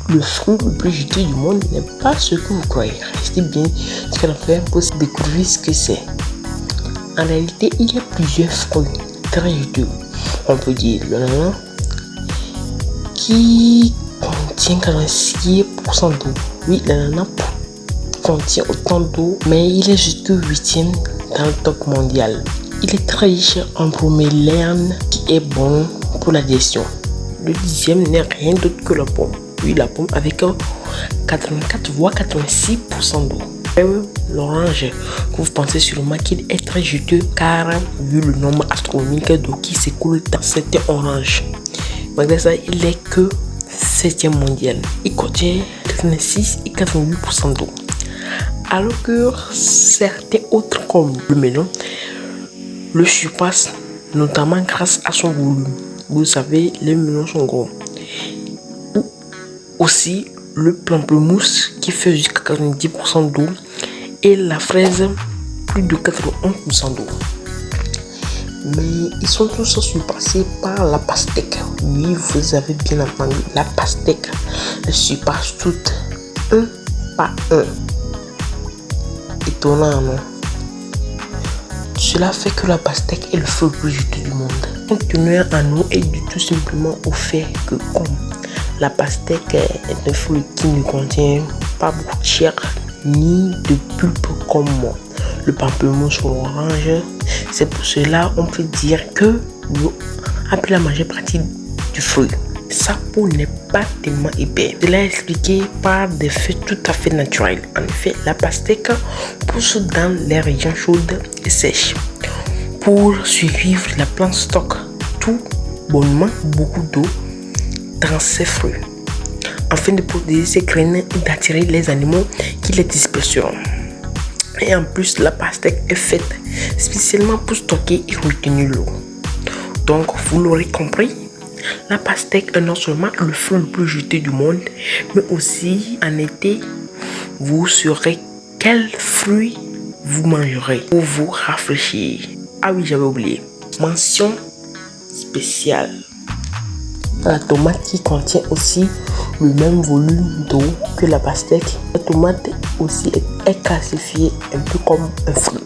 le fruit le plus juteux du monde n'est pas ce que vous croyez. Restez bien jusqu'à la fin pour découvrir ce que c'est. En réalité, il y a plusieurs fruits très juteux. On peut dire l'ananas qui contient 46% d'eau. Oui, l'ananas contient autant d'eau, mais il est juste 8e dans le top mondial. Il est très riche en bromelaine qui est bon pour la digestion. Le 10e n'est rien d'autre que la pomme. Oui, la pomme avec 84 voire 86% d'eau. L'orange, que vous pensez sûrement qu'il est très juteux car vu le nombre astronomique d'eau qui s'écoule dans cette orange. Malgré ça, il n'est que 7e mondial. Il contient 86 et 88% d'eau. Alors que certains autres comme le melon le surpassent, notamment grâce à son volume. Vous savez, les melons sont gros. Ou aussi le pamplemousse qui fait jusqu'à 90% d'eau et la fraise plus de 91% d'eau. Mais ils sont tous surpassés par la pastèque. Oui, vous avez bien entendu, la pastèque. Elle surpasse toutes, un par un. Étonnant, non? Cela fait que la pastèque est le fruit le plus juteux du monde. Son teneur en eau est dû tout simplement au fait que comme la pastèque est un fruit qui ne contient pas beaucoup de chair ni de pulpe comme le pamplemousse ou l'orange. C'est pour cela qu'on peut dire que l'eau a pris la majeure partie du fruit. Sa peau n'est pas tellement épaisse. Cela est expliqué par des faits tout à fait naturels. En effet, la pastèque pousse dans les régions chaudes et sèches. Pour survivre, la plante stocke tout bonnement beaucoup d'eau dans ses fruits, afin de protéger ses graines et d'attirer les animaux qui les disperseront. Et en plus, la pastèque est faite spécialement pour stocker et retenir l'eau. Donc, vous l'aurez compris, la pastèque est non seulement le fruit le plus juteux du monde, mais aussi en été, vous saurez quel fruit vous mangerez pour vous rafraîchir. Ah oui, j'avais oublié. Mention spéciale. La tomate qui contient aussi le même volume d'eau que la pastèque. La tomate aussi est classifiée un peu comme un fruit.